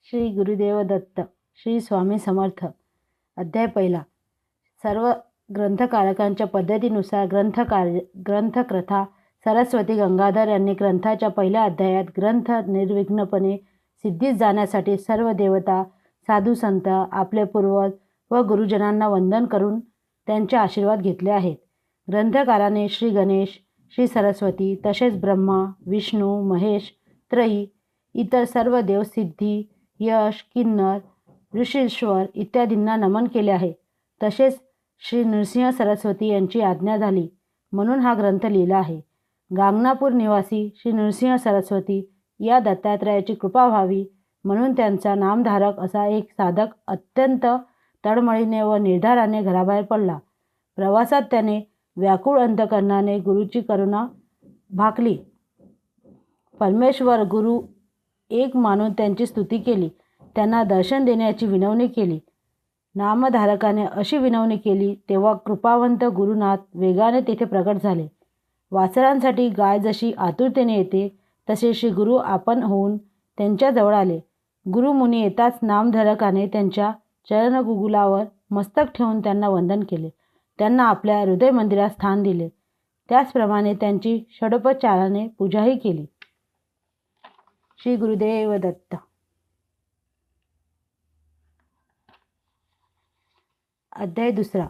श्री गुरुदेव दत्त. श्री स्वामी समर्थ. अध्याय पहिला. सर्व ग्रंथकारकांच्या पद्धतीनुसार ग्रंथकर्ता सरस्वती गंगाधर यांनी ग्रंथाच्या पहिल्या अध्यायात ग्रंथ निर्विघ्नपणे सिद्धीस जाण्यासाठी सर्व देवता, साधू संत, आपले पूर्वज व गुरुजनांना वंदन करून त्यांचे आशीर्वाद घेतले आहेत. ग्रंथकाराने श्री गणेश, श्री सरस्वती तसेच ब्रह्मा, विष्णू, महेश, त्रयी, इतर सर्व देव, सिद्धी, यश, किन्नर, ऋषीश्वर इत्यादींना नमन केले आहे. तसेच श्री नृसिंह सरस्वती यांची आज्ञा झाली म्हणून हा ग्रंथ लिहिला आहे. गांगनापूर निवासी श्री नृसिंह सरस्वती या दत्तात्रयाची कृपा व्हावी म्हणून त्यांचा नामधारक असा एक साधक अत्यंत तळमळीने व निर्धाराने घराबाहेर पडला. प्रवासात त्याने व्याकुळ अंतकरणाने गुरुची करुणा भाकली. परमेश्वर गुरु एक मानून त्यांची स्तुती केली. त्यांना दर्शन देण्याची विनवणी केली. नामधारकाने अशी विनवणी केली तेव्हा कृपावंत गुरुनाथ वेगाने तेथे प्रकट झाले. वासरांसाठी गाय जशी आतुरतेने येते तसे श्री गुरु आपण होऊन त्यांच्याजवळ आले. गुरुमुनी येताच नामधारकाने त्यांच्या चरणगुगुलावर मस्तक ठेवून त्यांना वंदन केले. त्यांना आपल्या हृदय मंदिरात स्थान दिले. त्याचप्रमाणे त्यांची षडोपचाराने पूजाही केली. श्री गुरुदेव दत्त. अध्याय दुसरा.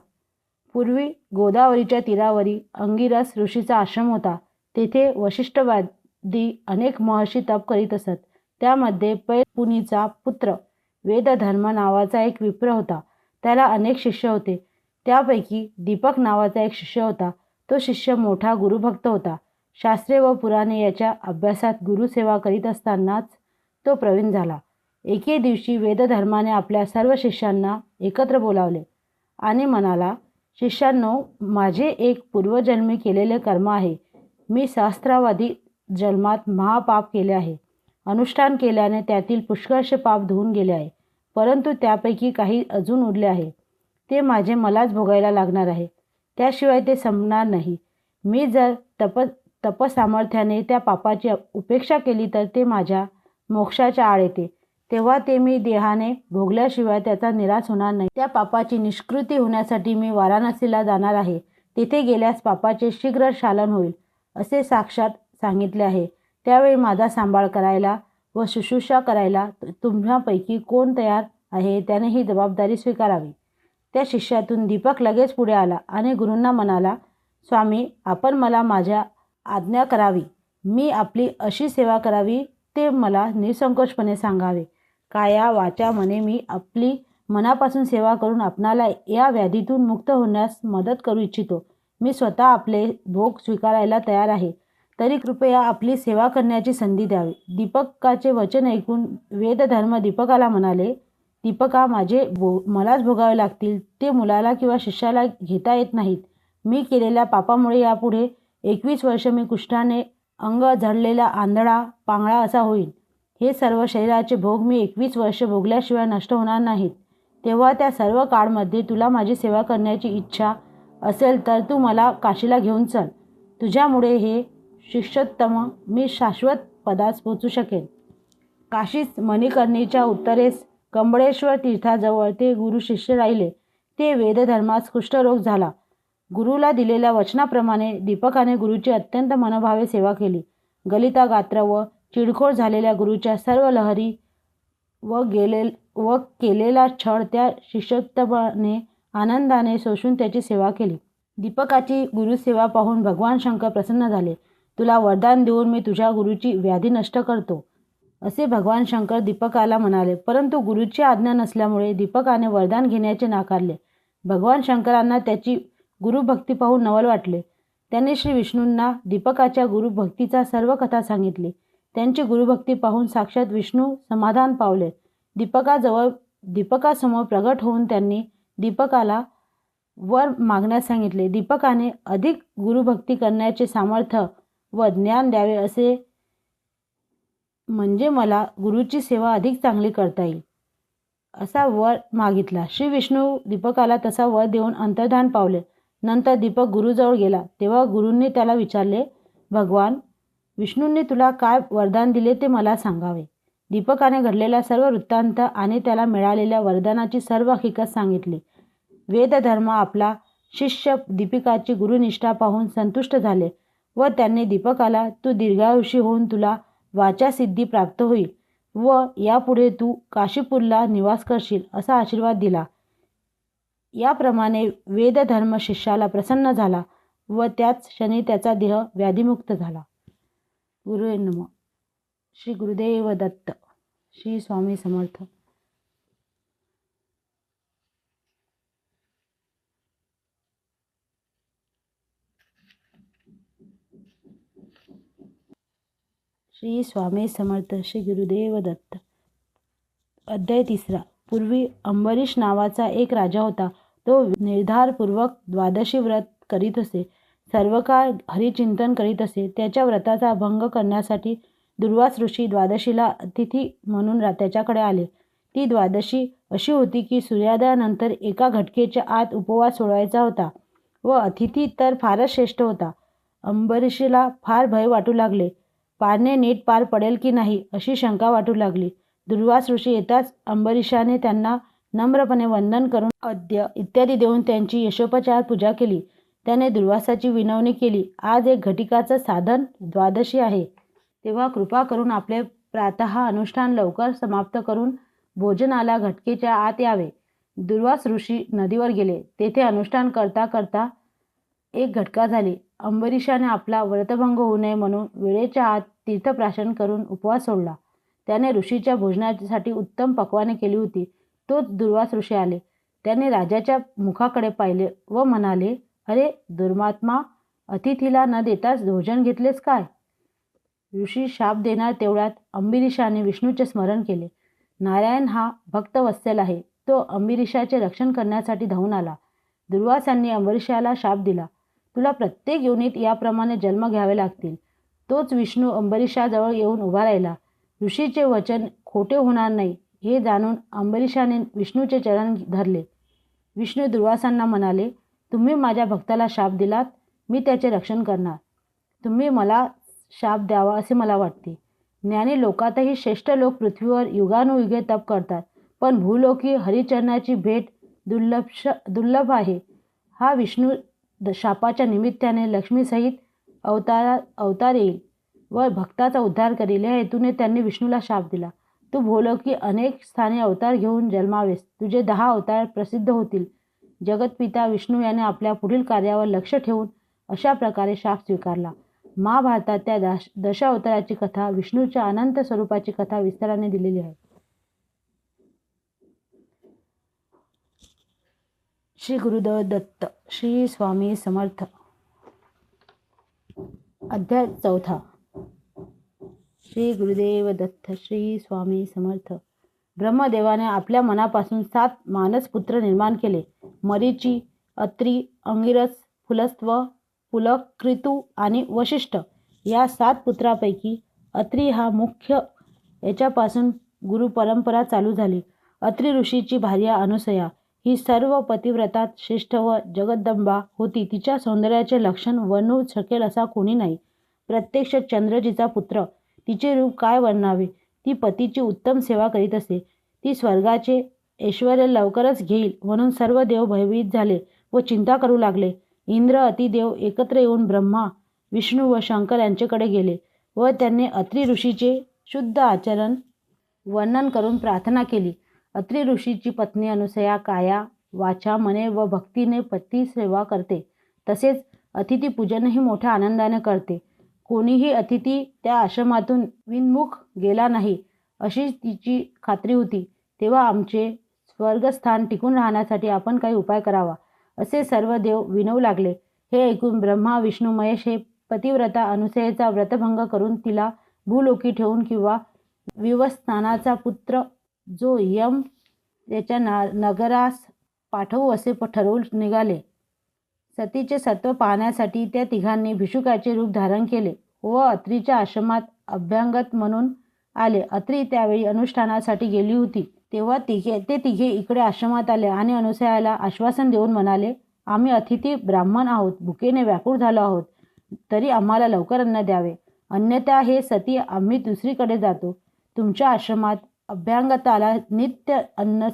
पूर्वी गोदावरीच्या तीरावरी अंगिरस ऋषीचा आश्रम होता. तेथे वशिष्ठवादी अनेक महर्षी तप करीत असत. त्यामध्ये पैलपुनीचा पुत्र वेदधर्म नावाचा एक विप्र होता. त्याला अनेक शिष्य होते. त्यापैकी दीपक नावाचा एक शिष्य होता. तो शिष्य मोठा गुरुभक्त होता. शास्त्रे व पुराणे याच्या अभ्यासात गुरुसेवा करीत असतानाच तो प्रवीण झाला. एके दिवशी वेदधर्माने आपल्या सर्व शिष्यांना एकत्र बोलावले आणि म्हणाला, शिष्यांनो, माझे एक पूर्वजन्मी केलेले कर्म आहे. मी सहस्रावधी जन्मात महापाप केले आहे. अनुष्ठान केल्याने त्यातील पुष्कळसे पाप धुवून गेले आहे. परंतु त्यापैकी काही अजून उरले आहे. ते माझे मलाच भोगायला लागणार आहे. त्याशिवाय ते संपणार नाही. मी जर तपसामर्थ्याने त्या पापाची उपेक्षा केली तर ते माझ्या मोक्षाच्या आड येते. तेव्हा ते मी देहाने भोगल्याशिवाय त्याचा निराश होणार नाही. त्या पापाची निष्कृती होण्यासाठी मी वाराणसीला जाणार आहे. तेथे गेल्यास पापाचे शीघ्र शालन होईल असे साक्षात सांगितले आहे. त्यावेळी माझा सांभाळ करायला व शुश्रूषा करायला तुम्हापैकी कोण तयार आहे त्याने ही जबाबदारी स्वीकारावी. त्या शिष्यातून दीपक लगेच पुढे आला आणि गुरूंना म्हणाला, स्वामी, आपण मला माझ्या आज्ञा करावी. मी आपली अशी सेवा करावी ते मला निसंकोचपणे सांगावे. काया वाचा मने मी आपली मनापासून सेवा करून आपणाला या व्याधीतून मुक्त होण्यास मदत करू इच्छितो. मी स्वतः आपले भोग स्वीकारायला तयार आहे. तरी कृपया आपली सेवा करण्याची संधी द्यावी. दीपकाचे वचन ऐकून वेदधर्म दीपकाला म्हणाले, दीपका, मलाच भोगावे लागतील. ते मुलाला किंवा शिष्याला घेता येत नाहीत. मी केलेल्या पापामुळे यापुढे 21 वर्ष मी कुष्ठाने अंग झडलेला आंधळा पांगळा असा होईल. हे सर्व शरीराचे भोग मी 21 वर्ष भोगल्याशिवाय नष्ट होणार नाहीत. तेव्हा त्या सर्व काळमध्ये तुला माझी सेवा करण्याची इच्छा असेल तर तू मला काशीला घेऊन चल. तुझ्यामुळे हे शिष्योत्तम मी शाश्वत पदास पोचू शकेन. काशीत मणिकर्णीच्या उत्तरेस कंबळेश्वर तीर्थाजवळ ते गुरु शिष्य राहिले. ते वेदधर्मास कुष्ठरोग झाला. गुरुला दिलेल्या वचनाप्रमाणे दीपकाने गुरुची अत्यंत मनोभावे सेवा केली. गलिता गात्र व चिडखोर झालेल्या गुरुच्या सर्व लहरी व केलेला छळ त्या शिष्योत्तमाने आनंदाने सोसून त्याची सेवा केली. दीपकाची गुरुसेवा पाहून भगवान शंकर प्रसन्न झाले. तुला वरदान देऊन मी तुझ्या गुरुची व्याधी नष्ट करतो असे भगवान शंकर दीपकाला म्हणाले. परंतु गुरुची आज्ञा नसल्यामुळे दीपकाने वरदान घेण्याचे नाकारले. भगवान शंकरांना त्याची गुरुभक्ती पाहून नवल वाटले. त्यांनी श्री विष्णूंना दीपकाच्या गुरुभक्तीचा सर्व कथा सांगितली. त्यांची गुरुभक्ती पाहून साक्षात विष्णू समाधान पावले. दीपकासमोर प्रगट होऊन त्यांनी दीपकाला वर मागण्यास सांगितले. दीपकाने अधिक गुरुभक्ती करण्याचे सामर्थ्य व ज्ञान द्यावे असे म्हणजे मला गुरुची सेवा अधिक चांगली करता येईल असा वर मागितला. श्री विष्णू दीपकाला तसा वर देऊन अंतर्धान पावले. नंतर दीपक गुरुजवळ गेला. तेव्हा गुरूंनी त्याला विचारले, भगवान, विष्णूंनी तुला काय वरदान दिले ते मला सांगावे. दीपकाने घडलेला सर्व वृत्तांत आणि त्याला मिळालेल्या वरदानाची सर्व हकीकत सांगितली. वेदधर्म आपला शिष्य दीपिकाची गुरुनिष्ठा पाहून संतुष्ट झाले व त्यांनी दीपकाला तू दीर्घायुषी होऊन तुला वाचासिद्धी प्राप्त होईल व यापुढे तू काशीपूरला निवास करशील असा आशीर्वाद दिला. याप्रमाणे वेदधर्म शिष्याला प्रसन्न झाला व त्याच क्षणी त्याचा देह व्याधिमुक्त झाला. गुरुवे नमः. श्री गुरुदेव दत्त. श्री स्वामी समर्थ. श्री स्वामी समर्थ. श्री गुरुदेव दत्त. अध्याय 3. पूर्वी अंबरीश नावाचा एक राजा होता. तो निर्धारपूर्वक द्वादशी व्रत करीत असे. सर्व काळ हरिचिंतन करीत असे. त्याच्या व्रताचा भंग करण्यासाठी दुर्वास ऋषी द्वादशीला अतिथी म्हणून त्याच्याकडे आले. ती द्वादशी अशी होती की सूर्योदयानंतर एका घटकेच्या आत उपवास सोडायचा होता व अतिथी तर फारच श्रेष्ठ होता. अंबरीशीला फार भय वाटू लागले. पारणे नीट पार पडेल की नाही अशी शंका वाटू लागली. दुर्वास ऋषी येताच अंबरीशाने त्यांना नम्रपणे वंदन करून अद्य इत्यादी देऊन त्यांची यशोपचार पूजा केली. त्याने दुर्वासाची विनवणी केली. आज एक घटिकाचं साधन द्वादशी आहे, तेव्हा कृपा करून आपले प्रातः अनुष्ठान लवकर समाप्त करून भोजनाला घटकेच्या आत यावे. दुर्वास ऋषी नदीवर गेले. तेथे अनुष्ठान करता करता एक घटका झाली. अंबरीशाने आपला व्रतभंग होऊ नये म्हणून वेळेच्या आत तीर्थप्राशन करून उपवास सोडला. त्याने ऋषीच्या भोजनासाठी उत्तम पक्वाने केली होती. तोच दुर्वास ऋषी आले. त्याने राजाच्या मुखाकडे पाहिले व म्हणाले, अरे दुर्मात्मा, अतिथीला न देताच भोजन घेतलेस काय? ऋषी शाप देणार तेवढ्यात अंबरीशाने विष्णूचे स्मरण केले. नारायण हा भक्तवत्सल आहे. तो अंबरीशाचे रक्षण करण्यासाठी धावून आला. दुर्वासांनी अंबरीशाला शाप दिला, तुला प्रत्येक योनीत याप्रमाणे जन्म घ्यावे लागतील. तोच विष्णू अंबरीशाजवळ येऊन उभा राहिला. ऋषीचे वचन खोटे होणार नाही हे जाणून अंबरीशाने विष्णूचे चरण धरले. विष्णू दुर्वासांना म्हणाले, तुम्ही माझ्या भक्ताला शाप दिलात, मी त्याचे रक्षण करणार. तुम्ही मला शाप द्यावा असे मला वाटते. ज्ञानी लोकातही श्रेष्ठ लोक पृथ्वीवर युगानुयुगे तप करतात, पण भूलोकी हरिचरणाची भेट दुर्लभ आहे. हा विष्णू शापाच्या निमित्ताने लक्ष्मीसहित अवतार येईल व भक्ताचा उद्धार करील या हेतूने त्यांनी विष्णूला शाप दिला. तू भूलोकी अनेक स्थानी अवतार घेऊन जन्मावेस. तुझे 10 अवतार प्रसिद्ध होतील. जगतपिता विष्णू याने आपल्या पुढील कार्यावर लक्ष ठेवून अशा प्रकारे शाप स्वीकारला. महाभारतात त्या दशावताराची कथा, विष्णूच्या अनंत स्वरूपाची कथा विस्ताराने दिलेली आहे. श्री गुरुदेव दत्त. श्री स्वामी समर्थ. अध्याय 4. श्री गुरुदेव दत्त. श्री स्वामी समर्थ. ब्रह्मदेवाने आपल्या मनापासून 7 मानसपुत्र निर्माण केले. मरीची, अत्री, अंगिरस, पुलस्त्य, पुलकृतू आणि वशिष्ठ या 7 पुत्रापैकी अत्री हा मुख्य. याच्यापासून गुरुपरंपरा चालू झाली. अत्री ऋषीची भार्या अनुसया ही सर्व पतिव्रतात श्रेष्ठ व जगदंबा होती. तिच्या सौंदर्याचे लक्षण वर्णू शकेल असा कोणी नाही. प्रत्यक्ष चंद्रजीचा पुत्र. तिचे रूप काय वर्णावे. ती पतीची उत्तम सेवा करीत असे. ती स्वर्गाचे ऐश्वर्य लवकरच घेईल म्हणून सर्व देव भयभीत झाले व चिंता करू लागले. इंद्र अतिदेव एकत्र येऊन ब्रह्मा, विष्णू व शंकर यांच्याकडे गेले व त्यांनी अत्री ऋषीचे शुद्ध आचरण वर्णन करून प्रार्थना केली. अत्री ऋषीची पत्नी अनुसया काया, वाचा, मने व भक्तीने पती सेवा करते. तसेच अतिथी पूजनही मोठ्या आनंदाने करते. कोणीही अतिथी त्या आश्रमातून विनमुख गेला नाही अशी तिची खात्री होती. तेव्हा आमचे स्वर्गस्थान टिकून राहण्यासाठी आपण काही उपाय करावा असे सर्व देव विनवू लागले. हे ऐकून ब्रह्मा, विष्णू, महेश हे पतिव्रता अनुसयेचा व्रतभंग करून तिला भूलोकी ठेवून किंवा विवस्नानाचा पुत्र जो यम त्याच्या नगरास पाठवू असे ठरवून निघाले. सतीचे सत्व पाहण्यासाठी त्या तिघांनी भिषुकाचे रूप धारण केले व अत्रीच्या आश्रमात अभ्यांगत म्हणून आले. अत्री त्यावेळी अनुष्ठानासाठी गेली होती. तेव्हा ते तिघे इकडे आश्रमात आले आणि अनुसयाला आश्वासन देऊन म्हणाले, आम्ही अतिथी ब्राह्मण आहोत, भुकेने व्याकुळ झालो आहोत, तरी आम्हाला लवकर अन्न द्यावे, अन्यथा हे सती आम्ही दुसरीकडे जातो. तुमच्या आश्रमात अभ्यांगताला नित्य अन्न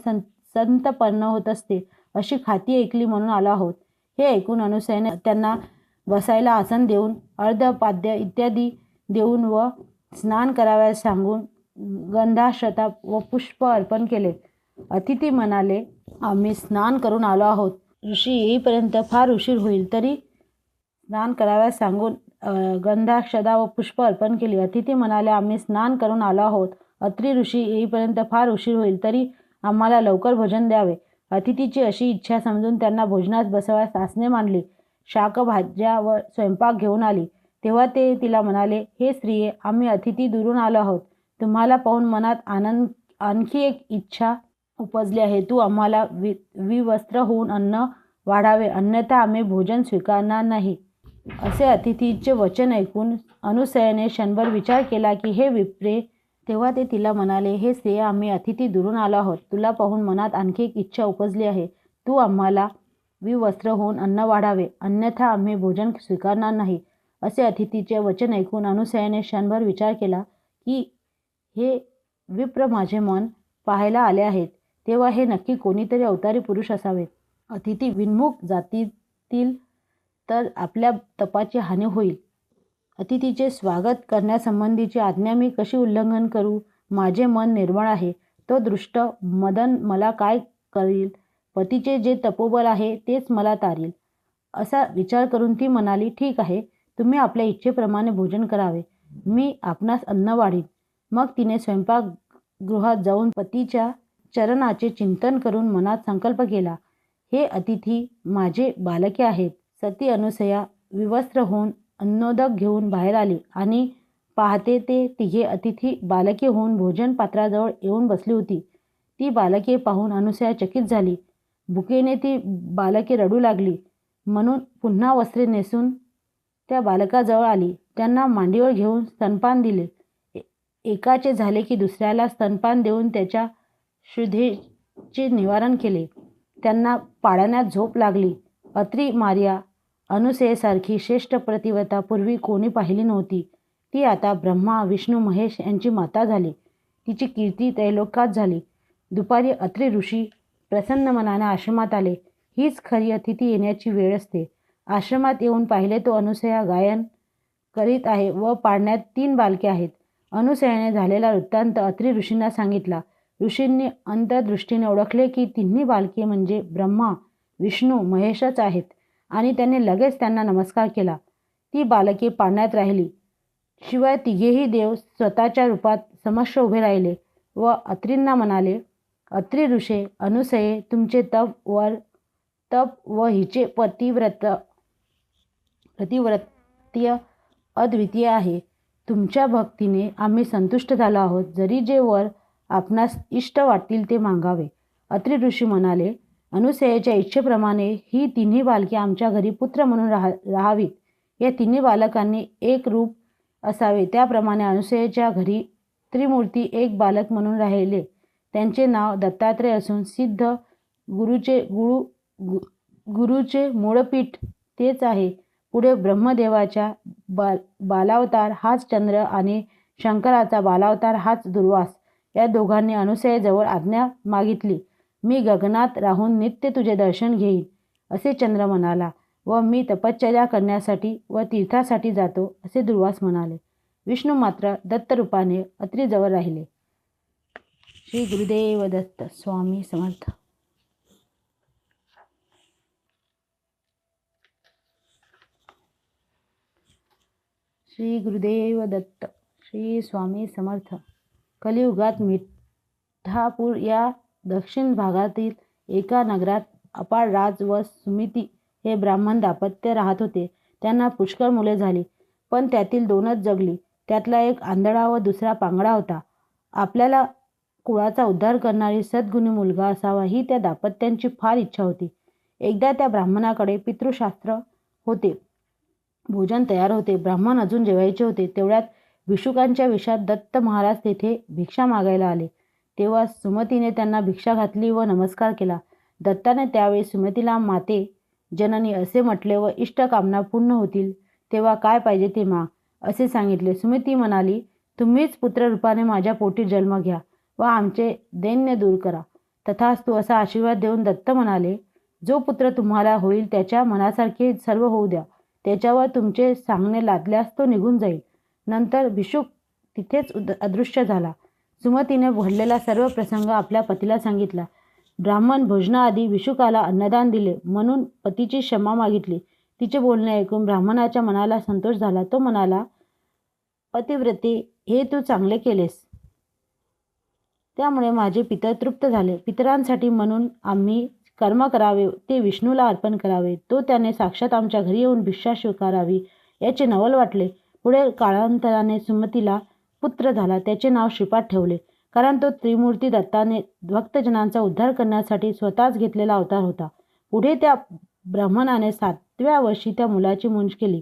संतपन्न होत असते अशी खाती ऐकली म्हणून आलो आहोत. हे ऐकून अनुसयाने त्यांना बसायला आसन देऊन अर्धपाद्य इत्यादी देऊन व स्नान करावयास सांगून गंधाक्षता व पुष्प अर्पण केले. अतिथी म्हणाले, आम्ही स्नान करून आलो आहोत. ऋषी येईपर्यंत फार उशीर होईल तरी स्नान करावयास सांगून गंधाक्षता व पुष्प अर्पण केले. अतिथी म्हणाले, आम्ही स्नान करून आलो आहोत. अत्रि ऋषी येईपर्यंत फार उशीर होईल तरी आम्हाला लवकर भोजन द्यावे. अतिथीची अशी इच्छा समजून त्यांना भोजनास बसवयास आसने मांडली. शाकभाज्या व स्वयंपाक घेऊन आली. तेव्हा ते तिला म्हणाले, हे स्त्रिये, आम्ही अतिथी दुरून आलो आहोत. तुम्हाला पाहून मनात आणखी एक इच्छा उपजली आहे. तू आम्हाला विवस्त्र होऊन अन्न वाढावे, अन्यथा आम्ही भोजन स्वीकारणार नाही. असे अतिथीचे वचन ऐकून अनुसयाने क्षणभर विचार केला की हे विप्रे. तेव्हा ते तिला म्हणाले, हे स्त्रिये, आम्ही अतिथी दुरून आलो आहोत. तुला पाहून मनात आणखी एक इच्छा उपजली आहे. तू आम्हाला विवस्त्र होऊन अन्न वाढावे, अन्यथा आम्ही भोजन स्वीकारणार नाही. असे अतिथीचे वचन ऐकून अनुसयाने क्षणभर विचार केला की हे विप्र माझे मन पाहायला आले आहेत, तेव्हा हे नक्की कोणीतरी अवतारी पुरुष असावेत. अतिथी विन्मुख जातील तर आपल्या तपाची हानी होईल. अतिथीचे स्वागत करण्यासंबंधीची आज्ञा मी कशी उल्लंघन करू? माझे मन निर्मळ आहे. तो दृष्ट मदन मला काय करील? पतीचे जे तपोबल आहे तेच मला तारील. असा विचार करून ती म्हणाली, ठीक आहे, तुम्ही आपल्या इच्छेप्रमाणे भोजन करावे. मी आपणास अन्न वाढीन. मग तिने स्वयंपाकगृहात जाऊन पतीच्या चरणाचे चिंतन करून मनात संकल्प केला, हे अतिथी माझे बालके आहेत. सती अनुसया विवस्त्र होऊन अन्नोदक घेऊन बाहेर आली आणि पाहते ते तिघे अतिथी बालके होऊन भोजन पात्राजवळ येऊन बसली होती. ती बालके पाहून अनुसया चकित झाली. भुकेने ती बालके रडू लागली म्हणून पुन्हा वस्त्रे नेसून त्या बालकाजवळ आली. त्यांना मांडीवर घेऊन स्तनपान दिले. एकाचे झाले की दुसऱ्याला स्तनपान देऊन त्याच्या क्षुधेचे निवारण केले. त्यांना पाळण्यात झोप लागली. अत्रि मार्या अनुसयेसारखी श्रेष्ठ प्रतिव्रता पूर्वी कोणी पाहिली नव्हती. ती आता ब्रह्मा विष्णू महेश यांची माता झाली. तिची कीर्ती त्रैलोक्यात झाली. दुपारी अत्रि ऋषी प्रसन्न मनाने आश्रमात आले. हीच खरी अतिथी येण्याची वेळ असते. आश्रमात येऊन पाहिले तो अनुसया गायन करीत आहे व पाळण्यात 3 बालके आहेत. अनुसयाने झालेला वृत्तांत अत्रि ऋषींना सांगितला. ऋषींनी अंतर्दृष्टीने ओळखले की तिन्ही बालके म्हणजे ब्रह्मा विष्णू महेशच आहेत आणि त्यांनी लगेच त्यांना नमस्कार केला. ती बालके पाळण्यात राहिली. शिवाय तिघेही देव स्वतःच्या रूपात समक्ष उभे राहिले व अत्रींना म्हणाले, अत्रि ऋषे, अनुसये, तुमचे तप व हिचे प्रतिव्रत्य अद्वितीय आहे. तुमच्या भक्तीने आम्ही संतुष्ट झालो आहोत. जरी जे वर आपणास इष्ट वाटतील ते मागावे. अत्रि ऋषी म्हणाले, अनुसयेच्या इच्छेप्रमाणे ही तिन्ही बालके आमच्या घरी पुत्र म्हणून राहावीत. या तिन्ही बालकांनी एक रूप असावे. त्याप्रमाणे अनुसयेच्या घरी त्रिमूर्ती एक बालक म्हणून राहिले. त्यांचे नाव दत्तात्रय असून सिद्ध गुरुचे मूळपीठ तेच आहे. पुढे ब्रह्मदेवाच्या बालावतार हाच चंद्र आणि शंकराचा बालावतार हाच दुर्वास. या दोघांनी अनुसयेजवळ आज्ञा मागितली. मी गगनात राहून नित्य तुझे दर्शन घेईन, असे चंद्र म्हणाला व मी तपश्चर्या करण्यासाठी व तीर्थासाठी जातो, असे दुर्वास म्हणाले. विष्णू मात्र दत्तरूपाने अत्रीजवळ राहिले. श्री गुरुदेव दत्त. स्वामी समर्थ. श्री गुरुदेव दत्त. श्री स्वामी समर्थ. कलियुगात मिठापूर या दक्षिण भागातील एका नगरात अपार राज व सुमिती हे ब्राह्मण दाम्पत्य राहत होते. त्यांना पुष्कळ मुले झाली, पण त्यातील 2च जगली. त्यातला एक आंधळा व दुसरा पांगळा होता. आपल्याला कुळाचा उद्धार करणारी सद्गुणी मुलगा असावा ही त्या दाम्पत्यांची फार इच्छा होती. एकदा त्या ब्राह्मणाकडे पितृशास्त्र होते. भोजन तयार होते. ब्राह्मण अजून जेवायचे होते. तेवढ्यात भिक्षुकांच्या वेशात दत्त महाराज तेथे भिक्षा मागायला आले. तेव्हा सुमतीने त्यांना भिक्षा घातली व नमस्कार केला. दत्ताने त्यावेळी सुमतीला माते जननी असे म्हटले व इष्टकामना पूर्ण होतील तेव्हा काय पाहिजे ते माग, असे सांगितले. सुमती म्हणाली, तुम्हीच पुत्ररूपाने माझ्या पोटी जन्म घ्या व आमचे दैन्य दूर करा. तथास्तु असा आशीर्वाद देऊन दत्त म्हणाले, जो पुत्र तुम्हाला होईल त्याच्या मनासारखे सर्व होऊ द्या. त्याच्यावर तुमचे सांगणे लादल्यास तो निघून जाईल. नंतर भिक्षुक तिथेच अदृश्य झाला. सुमतीने घडलेला सर्व प्रसंग आपल्या पतीला सांगितला. ब्राह्मण भोजनाआधी भिक्षुकाला अन्नदान दिले म्हणून पतीची क्षमा मागितली. तिचे बोलणे ऐकून ब्राह्मणाच्या मनाला संतोष झाला. तो म्हणाला, पतिव्रते, हे तू चांगले केलेस. त्यामुळे माझे पितर तृप्त झाले. पितरांसाठी म्हणून आम्ही कर्म करावे ते विष्णूला अर्पण करावे. तो त्याने साक्षात आमच्या घरी येऊन भिक्षा स्वीकारावी याचे नवल वाटले. पुढे काळांतराने सुमतीला पुत्र झाला. त्याचे नाव श्रीपाद ठेवले, कारण तो त्रिमूर्ती दत्ताने भक्तजनांचा उद्धार करण्यासाठी स्वतःच घेतलेला अवतार होता. पुढे त्या ब्राह्मणाने 7व्या वर्षी त्या मुलाची मुंज केली.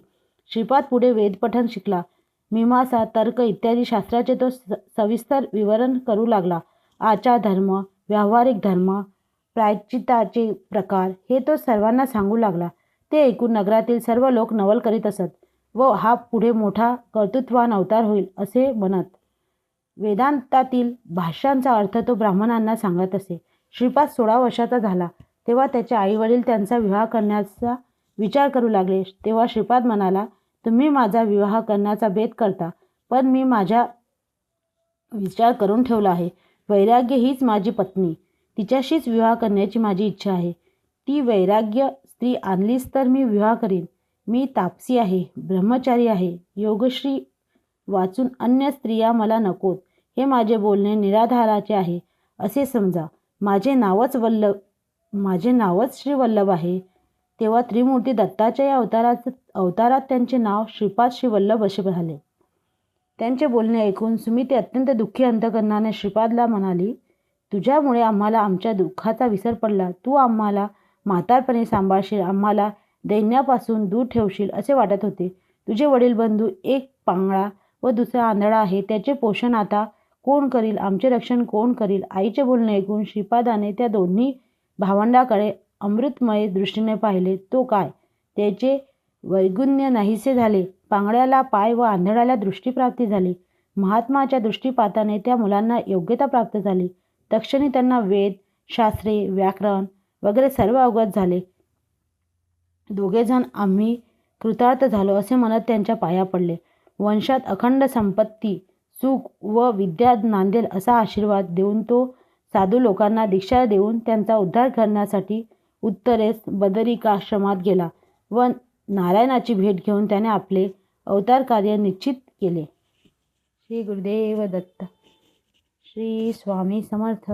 श्रीपाद पुढे वेदपठण शिकला. मीमांसा, तर्क इत्यादी शास्त्राचे तो सविस्तर विवरण करू लागला. आचार धर्म, व्यावहारिक धर्म, प्रायश्चित्ताचे प्रकार हे तो सर्वांना सांगू लागला. ते ऐकून नगरातील सर्व लोक नवल करीत असत व हा पुढे मोठा कर्तृत्वान अवतार होईल असे म्हणत. वेदांतातील भाष्यांचा अर्थ तो ब्राह्मणांना सांगत असे. श्रीपाद 16 वर्षाचा झाला तेव्हा त्याचे आईवडील त्यांचा विवाह करण्याचा विचार करू लागले. तेव्हा श्रीपाद म्हणाला, तुम्ही माझा विवाह करण्याचा बेत करता, पण मी माझा विचार करून ठेवला आहे. वैराग्य हीच माझी पत्नी, तिच्याशीच विवाह करण्याची माझी इच्छा आहे. ती वैराग्य स्त्री आणलीच तर मी विवाह करीन. मी तापसी आहे, ब्रह्मचारी आहे. योगश्री वाचून अन्य स्त्रिया मला नकोत. हे माझे बोलणे निराधाराचे आहे असे समजा. माझे नावच श्रीवल्लभ आहे. तेव्हा त्रिमूर्ती दत्ताच्या या अवतारात त्यांचे नाव श्रीपाद श्रीवल्लभ असे झाले. त्यांचे बोलणे ऐकून सुमिती अत्यंत दुःखी अंतकरणाने श्रीपादला म्हणाली, तुझ्यामुळे आम्हाला आमच्या दुःखाचा विसर पडला. तू आम्हाला म्हातारपणे सांभाळशील, आम्हाला दैन्यापासून दूर ठेवशील असे वाटत होते. तुझे वडील बंधू, एक पांगळा व दुसरा आंधळा आहे. त्याचे पोषण आता कोण करील? आमचे रक्षण कोण करील? आईचे बोलणे ऐकून श्रीपादाने त्या दोन्ही भावंडाकडे अमृतमय दृष्टीने पाहिले. तो काय, त्याचे वैगुण्य नाहीसे झाले. पांगळ्याला पाय व आंधळ्याला दृष्टीप्राप्ती झाली. महात्माच्या दृष्टीपाताने त्या मुलांना योग्यता प्राप्त झाली. तत्क्षणी त्यांना वेद, शास्त्रे, व्याकरण वगैरे सर्व अवगत झाले. दोघेजण आम्ही कृतार्थ झालो असे म्हणत त्यांच्या पाया पडले. वंशात अखंड संपत्ती, सुख व विद्या नांदेल असा आशीर्वाद देऊन तो साधू लोकांना दीक्षा देऊन त्यांचा उद्धार करण्यासाठी उत्तरेस बदरिकाश्रमात गेला व नारायणाची भेट घेऊन त्याने आपले अवतार कार्य निश्चित केले. श्री गुरुदेव दत्त. श्री स्वामी समर्थ.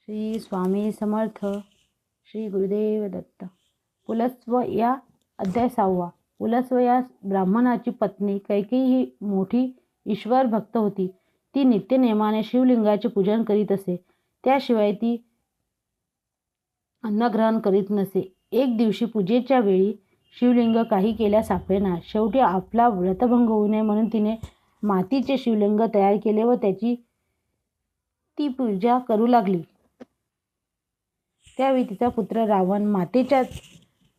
श्री स्वामी समर्थ. श्री गुरुदेव दत्त. पुलस्त्य या अध्याय 6. पुलस्त्य या ब्राह्मणाची पत्नी कैकेयी ही मोठी ईश्वर भक्त होती. ती नित्यनेमाने शिवलिंगाचे पूजन करीत असे. त्याशिवाय ती अन्नग्रहण करीत नसे. एक दिवशी पूजेच्या वेळी शिवलिंग काही केल्यास सापडेना. शेवटी आपला व्रतभंग होऊ नये म्हणून तिने मातीचे शिवलिंग तयार केले व त्याची ती पूजा करू लागली. त्यावेळी तिचा पुत्र रावण मातेच्या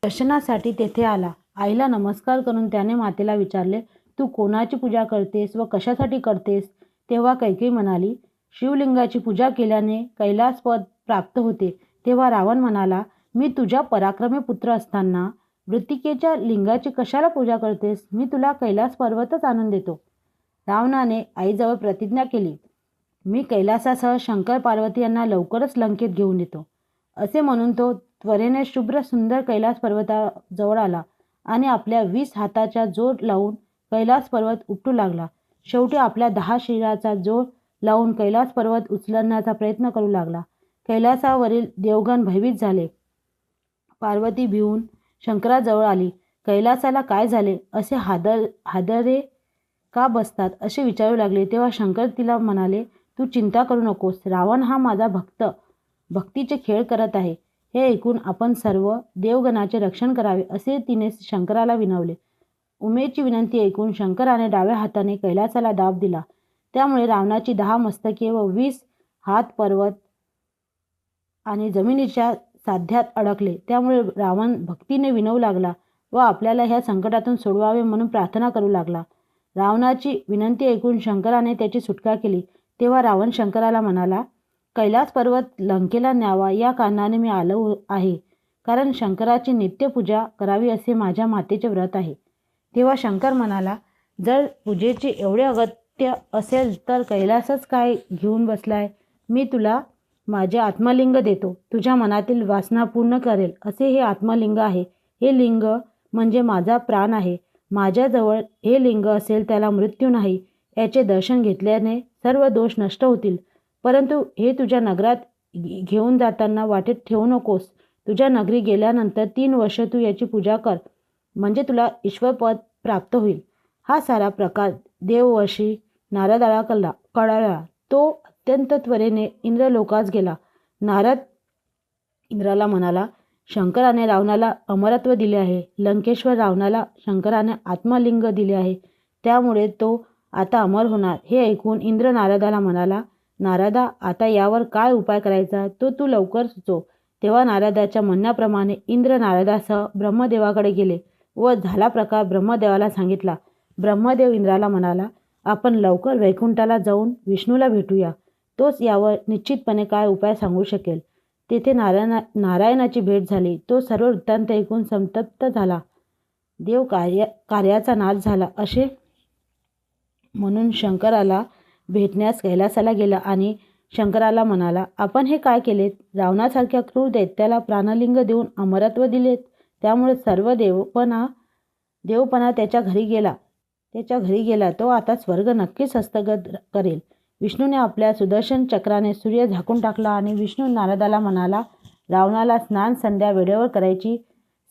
दर्शनासाठी तेथे आला. आईला नमस्कार करून त्याने मातेला विचारले, तू कोणाची पूजा करतेस व कशासाठी करतेस? तेव्हा कैकेयी म्हणाली, शिवलिंगाची पूजा केल्याने कैलासपद प्राप्त होते. तेव्हा रावण म्हणाला, मी तुझ्या पराक्रमी पुत्र असताना मृत्तिकेच्या लिंगाची कशाला पूजा करतेस? मी तुला कैलास पर्वतच आणून देतो. रावणाने आईजवळ प्रतिज्ञा केली, मी कैलासासह शंकर पार्वती यांना लवकरच लंकेत घेऊन येतो. असे म्हणून तो त्वरेने शुभ्र सुंदर कैलास पर्वताजवळ आला आणि आपल्या 20 हाताचा जोर लावून कैलास पर्वत उपटू लागला. शेवटी आपल्या 10 शिराचा जोर लावून कैलास पर्वत उचलण्याचा प्रयत्न करू लागला. कैलासावरील देवगण भयभीत झाले. पार्वती भिवून शंकराजवळ आली. कैलासाला काय झाले? असे हादरे का बसतात असे विचारू लागले. तेव्हा शंकर तिला म्हणाले, तू चिंता करू नकोस. रावण हा माझा भक्त भक्तीचे खेळ करत आहे. हे ऐकून आपण सर्व देवगणाचे रक्षण करावे असे तिने शंकराला विनवले. उमेची विनंती ऐकून शंकराने डाव्या हाताने कैलासाला दाब दिला. त्यामुळे रावणाची 10 मस्तके व 20 हात पर्वत आणि जमिनीच्या साध्यात अडकले. त्यामुळे रावण भक्तीने विनवू लागला व आपल्याला ह्या संकटातून सोडवावे म्हणून प्रार्थना करू लागला. रावणाची विनंती ऐकून शंकराने त्याची सुटका केली. तेव्हा रावण शंकराला म्हणाला, कैलास पर्वत लंकेला न्यावा या कारणाने मी आलो आहे, कारण शंकराची नित्यपूजा करावी असे माझ्या मातेचे व्रत आहे. तेव्हा शंकर म्हणाला, जर पूजेचे एवढे अगत्य असेल तर कैलासच काय घेऊन बसलाय. मी तुला माझे आत्मलिंग देतो, तुझ्या मनातील वासना पूर्ण करेल असे हे आत्मलिंग आहे. हे लिंग म्हणजे माझा प्राण आहे. माझ्याजवळ हे लिंग असेल त्याला मृत्यू नाही. याचे दर्शन घेतल्याने सर्व दोष नष्ट होतील. परंतु हे तुझ्या नगरात घेऊन जाताना वाटेत ठेवू नकोस. तुझ्या नगरी गेल्यानंतर 3 वर्ष तू याची पूजा कर, म्हणजे तुला ईश्वरपद प्राप्त होईल. हा सारा प्रकार देववर्षी नारदाला कळला. तो अत्यंत त्वरेने इंद्रलोकास गेला. नारद इंद्राला म्हणाला, शंकराने रावणाला अमरत्व दिले आहे. लंकेश्वर रावणाला शंकराने आत्मलिंग दिले आहे, त्यामुळे तो आता अमर होणार. हे ऐकून इंद्र नारदाला म्हणाला, नारदा, आता यावर काय उपाय करायचा तो तू लवकर सुचव. तेव्हा नारदाच्या म्हणण्याप्रमाणे इंद्र नारदासह ब्रह्मदेवाकडे गेले व झाला प्रकार ब्रह्मदेवाला सांगितला. ब्रह्मदेव इंद्राला म्हणाला, आपण लवकर वैकुंठाला जाऊन विष्णूला भेटूया. तोच यावर निश्चितपणे काय उपाय सांगू शकेल. तेथे नारायणाची भेट झाली. तो सर्व वृत्तांत ऐकून संतप्त झाला. देव कार्याचा नाश झाला असे म्हणून शंकराला भेटण्यास कैलासाला गेला आणि शंकराला म्हणाला, आपण हे काय केलेत. रावणासारख्या क्रूर दैत्याला प्राणलिंग देऊन अमरत्व दिलेत. त्यामुळे सर्व देवपणा त्याच्या घरी गेला. तो आता स्वर्ग नक्कीच हस्तगत करेल. विष्णूने आपल्या सुदर्शन चक्राने सूर्य झाकून टाकला आणि विष्णू नारदाला म्हणाला, रावणाला स्नान संध्या वेळेवर करायची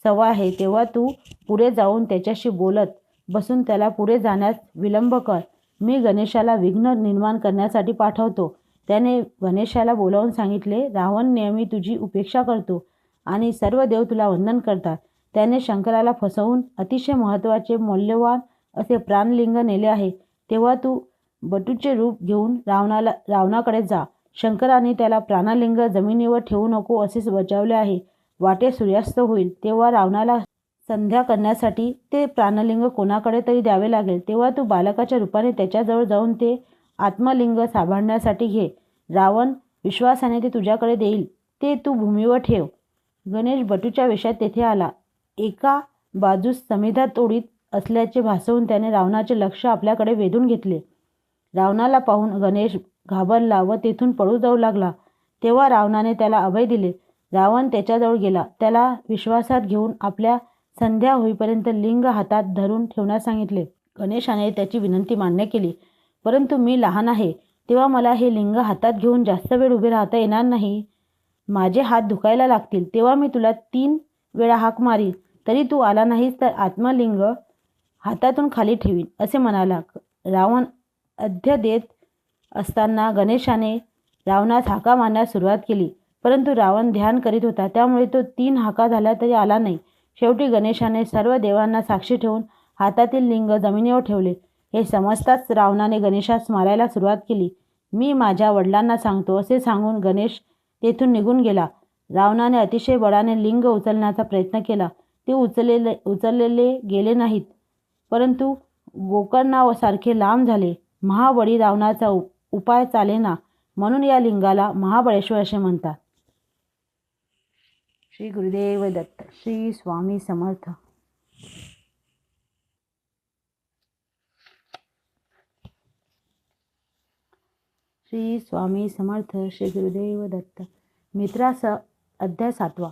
सवय आहे, तेव्हा तू पुढे जाऊन त्याच्याशी बोलत बसून त्याला पुढे जाण्यास विलंब कर. मी गणेशाला विघ्न निर्माण करण्यासाठी पाठवतो. त्याने गणेशाला बोलावून सांगितले, रावण नेहमी तुझी उपेक्षा करतो आणि सर्व देव तुला वंदन करतात. त्याने शंकराला फसवून अतिशय महत्त्वाचे मौल्यवान असे प्राणलिंग नेले आहे. तेव्हा तू बटूचे रूप घेऊन रावणाकडे जा. शंकराने त्याला प्राणलिंग जमिनीवर ठेवू नको असे बजावले आहे. वाटे सूर्यास्त होईल तेव्हा रावणाला संध्या करण्यासाठी ते प्राणलिंग कोणाकडे तरी द्यावे लागेल. तेव्हा तू बालकाच्या रूपाने त्याच्याजवळ जाऊन ते आत्मलिंग सांभाळण्यासाठी घे. रावण विश्वासाने ते तुझ्याकडे देईल. ते तू भूमीवर ठेव. गणेश बटूच्या वेशात तेथे आला. एका बाजूस समिधा तोडीत असल्याचे भासवून त्याने रावणाचे लक्ष आपल्याकडे वेधून घेतले. रावणाला पाहून गणेश घाबरला व तेथून पळू जाऊ लागला. तेव्हा रावणाने त्याला अभय दिले. रावण त्याच्याजवळ गेला. त्याला विश्वासात घेऊन आपल्या संध्या होईपर्यंत लिंग हातात धरून ठेवण्यास सांगितले. गणेशाने त्याची विनंती मान्य केली. परंतु मी लहान आहे, तेव्हा मला हे लिंग हातात घेऊन जास्त वेळ उभे राहता येणार नाही. माझे हात दुखायला लागतील. तेव्हा मी तुला 3 वेळा हाक मारीन, तरी तू आला नाहीस तर आत्मलिंग हातातून खाली ठेवीन असे म्हणाला. रावण अध्य देत असताना गणेशाने रावणास हाका मारण्यास सुरुवात केली. परंतु रावण ध्यान करीत होता, त्यामुळे तो 3 हाका झाल्या तरी आला नाही. शेवटी गणेशाने सर्व देवांना साक्षी ठेवून हातातील लिंग जमिनीवर ठेवले. हे समजताच रावणाने गणेशास मारायला सुरुवात केली. मी माझ्या वडिलांना सांगतो असे सांगून गणेश तेथून निघून गेला. रावणाने अतिशय बळाने लिंग उचलण्याचा प्रयत्न केला. ते उचललेले गेले नाहीत, परंतु गोकर्णासारखे लांब झाले. महाबळी रावणाचा उपाय चालेना, म्हणून या लिंगाला महाबळेश्वर असे म्हणतात. श्री गुरुदेव दत्त. श्री स्वामी समर्थ. श्री स्वामी समर्थ. श्री गुरुदेव दत्त. मित्रासह अध्याय 7.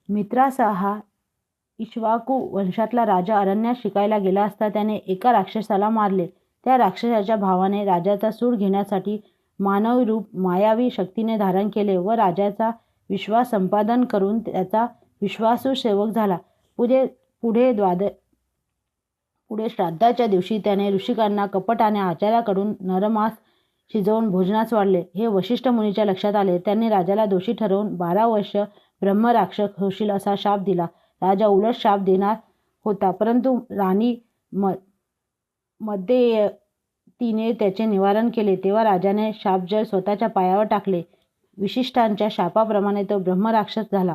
मित्रासह हा इक्ष्वाकू वंशातला राजा अरण्यात शिकायला गेला असता त्याने एका राक्षसाला मारले. त्या राक्षसाच्या भावाने राजाचा सूड घेण्यासाठी मानवी रूप मायावी शक्तीने धारण केले व राजाचा विश्वास संपादन करून त्याचा विश्वासू सेवक झाला. पुढे श्राद्धाच्या दिवशी त्याने ऋषिकांना कपटाने आचार्याकडून नरमास शिजवून भोजनास वाढले. हे वशिष्ठ मुनीच्या लक्षात आले. त्यांनी राजाला दोषी ठरवून 12 वर्ष ब्रह्मराक्षस होशील असा शाप दिला. राजा उलट शाप देणार होता, परंतु राणी मध्ये तिने त्याचे निवारण केले. तेव्हा राजाने शापजळ स्वतःच्या पायावर टाकले. विशिष्टांच्या शापाप्रमाणे तो ब्रह्मराक्षस झाला.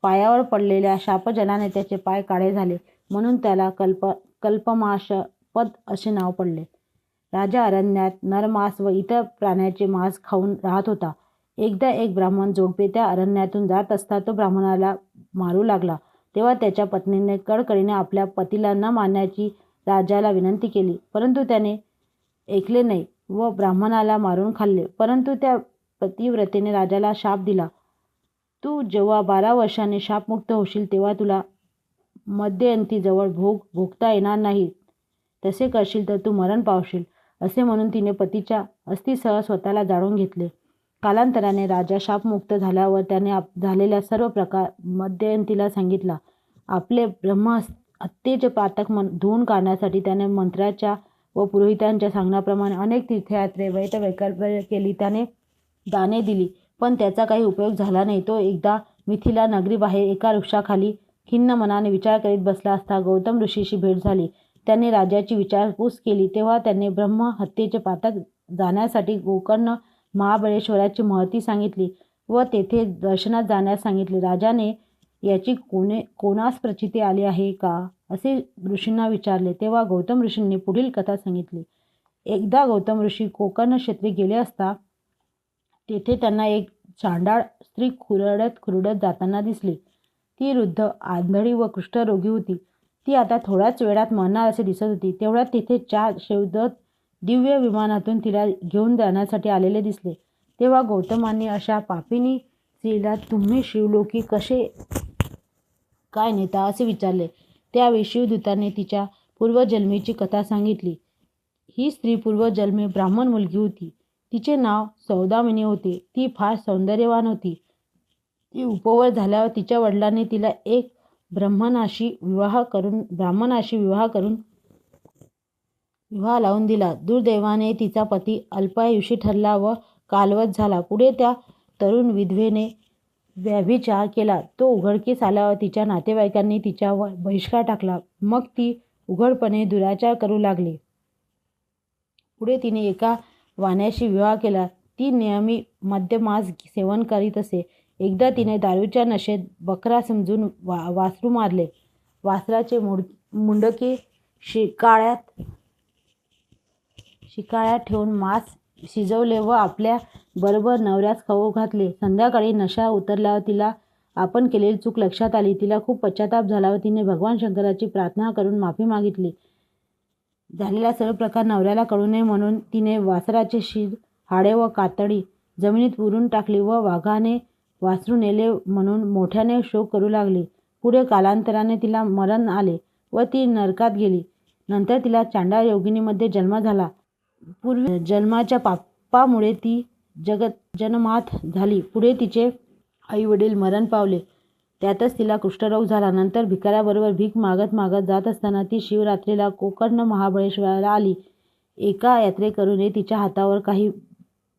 पायावर पडलेल्या शापजलाने त्याचे पाय काळे झाले, म्हणून त्याला कल्पमाशपद असे नाव पडले. राजा अरण्यात नरमांस व इतर प्राण्याचे मांस खाऊन राहत होता. एकदा एक ब्राह्मण जोडपे त्या अरण्यातून जात असता तो ब्राह्मणाला मारू लागला. तेव्हा त्याच्या पत्नीने कळकळीने आपल्या पतीला न मारण्याची राजाला विनंती केली, परंतु त्याने ऐकले नाही व ब्राह्मणाला मारून खाल्ले. परंतु त्या पतिव्रतेने राजाला शाप दिला, तू जेव्हा 12 वर्षांनी शापमुक्त होशील तेव्हा तुला मध्यंती जवळ भोग भोगता येणार नाही. तसे करशील तर तू मरण पावशील. असे म्हणून तिने पतीच्या अस्थिसह स्वतःला जाळून घेतले. कालांतराने राजा शापमुक्त झाल्यावर त्याने झालेल्या सर्व प्रकार मध्यंतीला सांगितला. आपले ब्रह्महत्येचे पातक धुवून काढण्यासाठी त्याने मंत्र्याच्या व पुरोहितांच्या सांगण्याप्रमाणे अनेक तीर्थयात्रे वैकल्प केली. त्याने दाने दिली, पण त्याचा काही उपयोग झाला नाही. तो एकदा मिथिला नगरीबाहेर एका वृक्षाखाली खिन्न मनाने विचार करीत बसला असता गौतम ऋषीशी भेट झाली. त्यांनी राजाची विचारपूस केली तेव्हा त्यांनी ब्रह्महत्येचे पातक जाण्यासाठी गोकर्ण महाबळेश्वराची महती सांगितली व तेथे दर्शनात जाण्यास सांगितले. राजाने याची कोणास प्रचिती आली आहे का असे ऋषींना विचारले, तेव्हा गौतम ऋषींनी पुढील कथा सांगितली. एकदा गौतम ऋषी गोकर्ण क्षेत्री गेले असता तेथे त्यांना एक चांडाळ स्त्री खुरडत जाताना दिसली. ती वृद्ध, आंधळी व कुष्ठरोगी होती. ती आता थोड्याच वेळात मरणार असे दिसत होती. तेवढ्यात तिथे 4 शिवदूत दिव्य विमानातून तिला घेऊन जाण्यासाठी आलेले दिसले. तेव्हा गौतमांनी अशा पापिनी स्त्रीला तुम्ही शिवलोकी कसे काय नेता असे विचारले. त्यावेळी शिवदूतांनी तिच्या पूर्वजन्मीची कथा सांगितली. ही स्त्री पूर्वजन्मी ब्राह्मण मुलगी होती. तिचे नाव सौदामिनी होते. ती फार सौंदर्यवान होती. ती उपवर झाल्यावर तिच्या वडिलांनी तिला एक ब्राह्मणाशी विवाह लावून दिला. दुर्दैवाने तिचा पती अल्पायुषी ठरला व कालवश झाला. पुढे त्या तरुण विधवेने व्यभिचार केला. तो उघडकीस आल्यावर तिच्या नातेवाईकांनी तिच्यावर बहिष्कार टाकला. मग ती उघडपणे दुराचार करू लागली. पुढे तिने एका वाण्याशी विवाह केला. ती नेहमी मद्यमांस सेवन करीत असे. एकदा तिने दारूच्या नशेत बकरा समजून वासरू मारले. वासराचे मुंडके शिकाळ्यात ठेवून मांस शिजवले व आपल्या बरोबर नवऱ्यास खाऊ घातले. संध्याकाळी नशा उतरल्यावर तिला आपण केलेली चूक लक्षात आली. तिला खूप पश्चाताप झाला व तिने भगवान शंकराची प्रार्थना करून माफी मागितली. झालेला सर्व प्रकार नवऱ्याला कळू नये म्हणून तिने वासराचे शिर, हाडे व कातडी जमिनीत पुरून टाकली व वाघाने वासरू नेले म्हणून मोठ्याने शोक करू लागली. पुढे कालांतराने तिला मरण आले व ती नरकात गेली. नंतर तिला चांडाळ योगिनीमध्ये जन्म झाला. पूर्वी जन्माच्या पापामुळे ती जन्मात झाली. पुढे तिचे आईवडील मरण पावले. त्यातच तिला कुष्ठरोग झाला. नंतर भिकाऱ्याबरोबर भीक मागत जात असताना ती शिवरात्रीला गोकर्ण महाबळेश्वराला आली. एका यात्रेकरूने तिच्या हातावर काही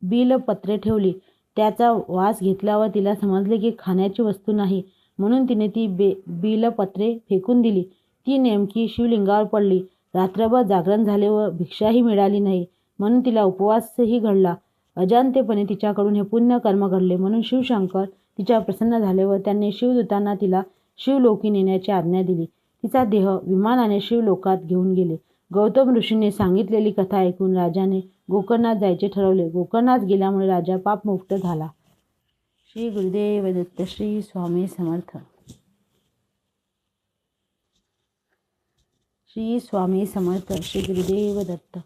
बिलपत्रे ठेवली. त्याचा वास घेतल्यावर तिला समजले की खाण्याची वस्तू नाही, म्हणून तिने ती बिलपत्रे फेकून दिली. ती नेमकी शिवलिंगावर पडली. रात्रभर जागरण झाले व भिक्षाही मिळाली नाही, म्हणून तिला उपवासही घडला. अजाणतेपणे तिच्याकडून हे पुण्य कर्म घडले म्हणून शिवशंकर तिच्यावर प्रसन्न झाले व त्यांनी शिवदूतांना तिला शिवलोकी नेण्याची आज्ञा दिली. तिचा देह विमानाने शिवलोकात घेऊन गेले. गौतम ऋषींनी सांगितलेली कथा ऐकून राजाने गोकर्णात जायचे ठरवले. गोकर्णात गेल्यामुळे राजा पापमुक्त झाला. श्री गुरुदेव दत्त. श्री स्वामी समर्थ. श्री स्वामी समर्थ. श्री गुरुदेव दत्त.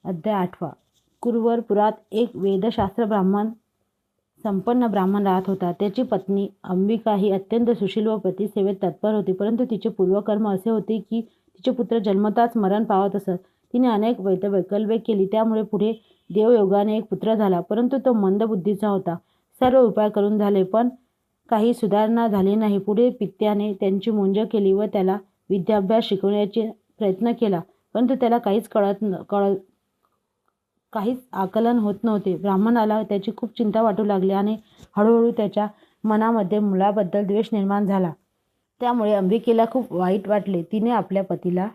अध्याय 8. कुरुवरपुरात एक वेदशास्त्र संपन्न ब्राह्मण राहत होता. त्याची पत्नी अंबिका ही अत्यंत सुशील व पतिसेवेत तत्पर होती, परंतु तिचे पूर्वकर्म असे होते की तिचे पुत्र जन्मताच मरण पावत असत. तिने अनेक वैकल्पे केली, त्यामुळे पुढे देवयोगाने एक पुत्र झाला, परंतु तो मंदबुद्धीचा होता. सर्व उपाय करून झाले, पण काही सुधारणा झाली नाही. पुढे पित्याने त्यांची मुंज केली व त्याला विद्याभ्यास शिकवण्याचा प्रयत्न केला, परंतु त्याला काहीच आकलन होत नव्हते. ब्राह्मणाला त्याची खूप चिंता वाटू लागली आणि हळूहळू त्याच्या मनामध्ये मुलाबद्दल द्वेष निर्माण झाला. त्यामुळे अंबिकेला खूप वाईट वाटले. तिने आपल्या पतीला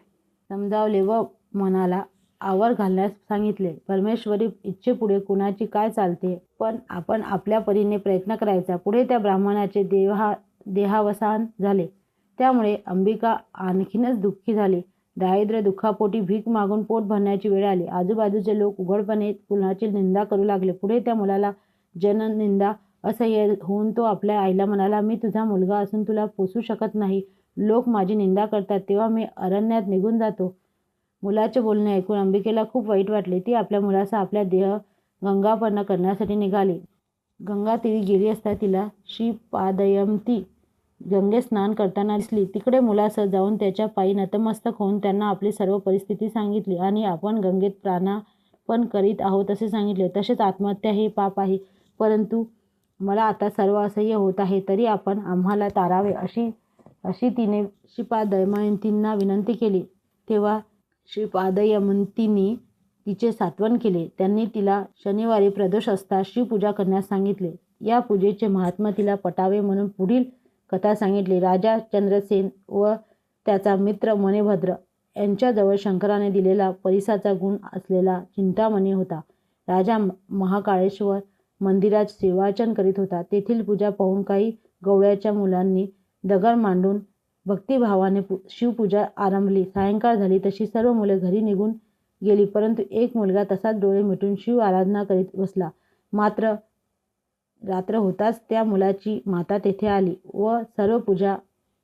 समजावले व मनाला आवर घालण्यास सांगितले. परमेश्वरी इच्छेपुढे कुणाची काय चालते, पण आपण आपल्या परीने प्रयत्न करायचा. पुढे त्या ब्राह्मणाचे देहावसान झाले. त्यामुळे अंबिका आणखीनच दुःखी झाली. दारिद्र्य दुःखापोटी भीक मागून पोट भरण्याची वेळ आली. आजूबाजूचे लोक उघडपणे मुलाची निंदा करू लागले. पुढे त्या मुलाला जननिंदा असह्य होऊन तो आपल्या आईला म्हणाला, मी तुझा मुलगा असून तुला पोसू शकत नाही. लोक माझी निंदा करतात तेव्हा मी अरण्यात निघून जातो. मुलाचे बोलणे ऐकून अंबिकेला खूप वाईट वाटले. ती आपल्या मुलाचा आपल्या देह गंगापर्ण करण्यासाठी निघाली. गंगा तीरी गेली असता तिला श्रीपादयंती गंगेत स्नान करताना दिसली. तिकडे मुलासह जाऊन त्याच्या पायी नतमस्तक होऊन त्यांना आपली सर्व परिस्थिती सांगितली आणि आपण गंगेत प्राणार्पण करीत आहोत असे सांगितले. तसेच आत्महत्या हे पाप आहे, परंतु मला आता सर्व असह्य होत आहे, तरी आपण आम्हाला तारावे अशी तिने श्रीपादमयंतींना विनंती केली. तेव्हा श्रीपादमयंतींनी तिचे सांत्वन केले. त्यांनी तिला शनिवारी प्रदोष असता शिवपूजा करण्यास सांगितले. या पूजेचे महात्म्य तिला पटावे म्हणून पुढील कथा सांगितली. राजा चंद्रसेन व त्याचा मित्र मणिभद्र यांच्याजवळ शंकराने दिलेला परिसाचा गुण असलेला चिंतामणी होता. राजा महाकाळेश्वर मंदिरात सेवार्चन करीत होता. तेथील पूजा पाहून काही गवळ्याच्या मुलांनी दगड मांडून भक्तिभावाने शिवपूजा आरंभली. सायंकाळ झाली तशी सर्व मुले घरी निघून गेली, परंतु एक मुलगा तसाच डोळे मिटून शिव आराधना करीत बसला. मात्र रात्र होताच त्या मुलाची माता तेथे आली व सर्व पूजा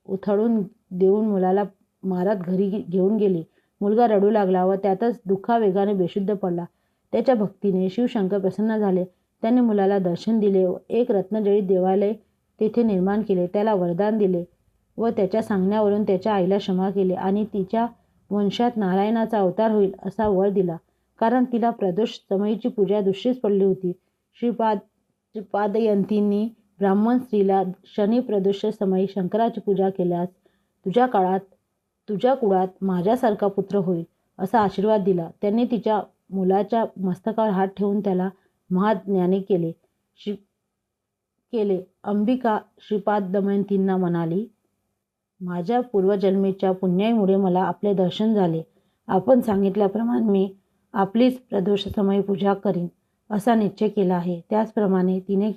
उथळून देऊन मुलाला मारत घरी घेऊन गेली. मुलगा रडू लागला व त्यातच दुःखावेगाने बेशुद्ध पडला. त्याच्या भक्तीने शिवशंकर प्रसन्न झाले. त्यांनी मुलाला दर्शन दिले व एक रत्नजडित देवालय तेथे निर्माण केले. त्याला वरदान दिले व त्याच्या सांगण्यावरून त्याच्या आईला क्षमा केले आणि तिच्या वंशात नारायणाचा अवतार होईल असा वर दिला, कारण तिला प्रदोष समयीची पूजा दुसरीच पडली होती. श्रीपादयंतींनी ब्राह्मण स्त्रीला शनी प्रदोष समयी शंकराची पूजा केल्यास तुझ्या कुळात माझ्यासारखा पुत्र होईल असा आशीर्वाद दिला. त्यांनी तिच्या मुलाच्या मस्तकावर हात ठेवून त्याला महाज्ञानी केले. अंबिका श्रीपादमयंतींना म्हणाली, माझ्या पूर्वजन्मीच्या पुण्याईमुळे मला आपले दर्शन झाले. आपण सांगितल्याप्रमाणे मी आपलीच प्रदोष समयी पूजा करीन असा निश्चय केला आहे. त्याचप्रमाणे तिने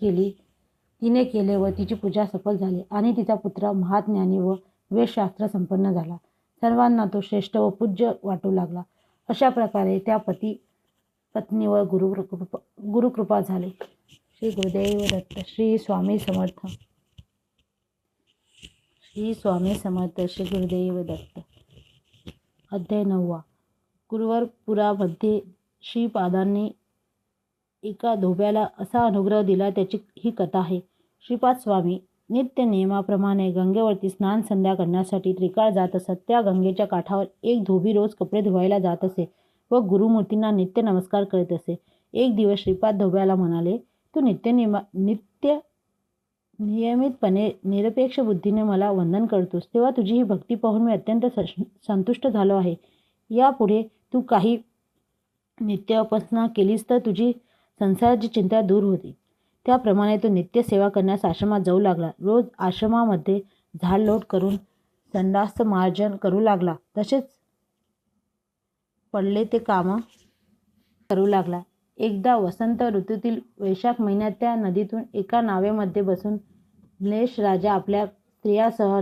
केले व तिची पूजा सफल झाली आणि तिचा पुत्र महाज्ञानी व वेदशास्त्र संपन्न झाला. सर्वांना तो श्रेष्ठ व पूज्य वाटू लागला. अशा प्रकारे त्या पत्नीवर गुरुकृपा झाली. श्री गुरुदेव दत्त. श्री स्वामी समर्थ. श्री स्वामी समर्थ. श्री गुरुदेव दत्त. अध्याय 9. गुरुवरपुरामध्ये श्रीपादांनी एका धोब्याला असा अनुग्रह दिला त्याची ही कथा आहे. श्रीपाद स्वामी नित्य नियमाप्रमाणे गंगेवरती स्नान संध्या करण्यासाठी त्रिकाळ जात असत. त्या गंगेच्या काठावर एक धोबी रोज कपडे धुवायला जात असे व गुरुमूर्तींना नित्य नमस्कार करीत असे. एक दिवस श्रीपाद धोब्याला म्हणाले, तू नियमितपणे निरपेक्ष बुद्धीने मला वंदन करतोस, तेव्हा तुझी ही भक्ती पाहून मी अत्यंत संतुष्ट झालो आहे. यापुढे तू काही नित्य उपासना केलीस तर तुझी संसाराची चिंता दूर होती. त्याप्रमाणे तो नित्य सेवा करण्यास आश्रमात जाऊ लागला. रोज आश्रमामध्ये झाडलोट करून संडास मार्जन करू लागला. तसेच पडले ते काम करू लागला. एकदा वसंत ऋतूतील वैशाख महिन्यात त्या नदीतून एका नावेमध्ये बसून म्लेच्छ राजा आपल्या स्त्रियासह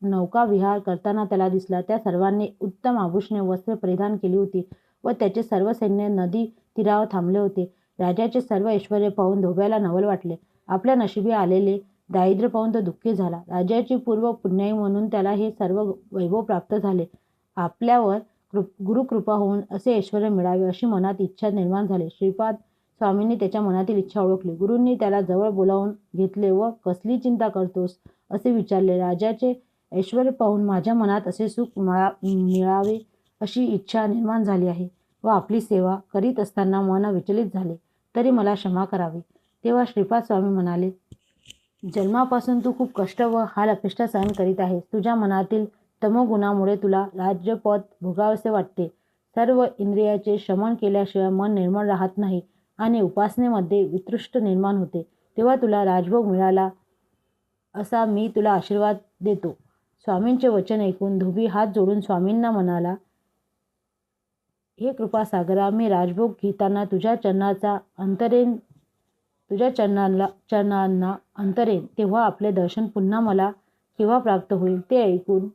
नौका विहार करताना त्याला दिसला. त्या सर्वांनी उत्तम आभूषणे वस्त्रे परिधान केली होती व त्याचे सर्व सैन्य नदी तीरावर थांबले होते. राजाचे सर्व ऐश्वर्य पाहून धोब्याला नवल वाटले. आपल्या नशिबी आलेले दारिद्र्य पाहून तो दुःखी झाला. राजाची पूर्व पुण्याई म्हणून त्याला हे सर्व वैभव प्राप्त झाले. आपल्यावर गुरुकृपा होऊन असे ऐश्वर्य मिळावे अशी मनात इच्छा निर्माण झाली. श्रीपाद स्वामींनी त्याच्या मनातील इच्छा ओळखली. गुरूंनी त्याला जवळ बोलावून घेतले व कसली चिंता करतोस असे विचारले. राजाचे ऐश्वर्य पाहून माझ्या मनात असे सुख मिळावे अशी इच्छा निर्माण झाली आहे व आपली सेवा करीत असताना मन विचलित झाले, तरी मला क्षमा करावी. तेव्हा श्रीपाद स्वामी म्हणाले, जन्मापासून तू खूप कष्ट व हाल अपेष्टा सहन करीत आहेस. तुझ्या मनातील तमोगुणामुळे तुला राज्यपद भोगावेसे वाटते. सर्व इंद्रियाचे शमन केल्याशिवाय मन निर्मळ राहत नाही आणि उपासनेमध्ये वितृष्ट निर्माण होते. तेव्हा तुला राजभोग मिळाला असा मी तुला आशीर्वाद देतो. स्वामींचे वचन ऐकून धोबी हात जोडून स्वामींना म्हणाला, हे कृपासागरा, मी राजभोग घेताना तुझ्या चरणाचा अंतरेण तुझ्या चरणांना अंतरेन तेव्हा आपले दर्शन पुन्हा मला केव्हा प्राप्त होईल ते ऐकून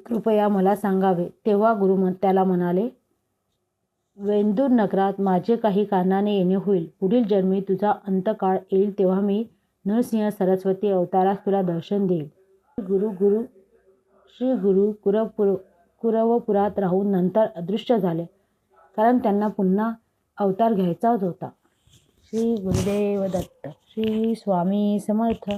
कृपया मला सांगावे. तेव्हा गुरु त्याला म्हणाले, वेंदूर नगरात माझे काही कारणाने येणे होईल. पुढील जन्मी तुझा अंतकाळ येईल तेव्हा मी नरसिंह सरस्वती अवतारास तुला दर्शन देईल. श्री गुरु कुरवपुरात राहून नंतर अदृश्य झाले, कारण त्यांना पुन्हा अवतार घ्यायचाच होता. श्री गुरुदेव दत्त. श्री स्वामी समर्थ.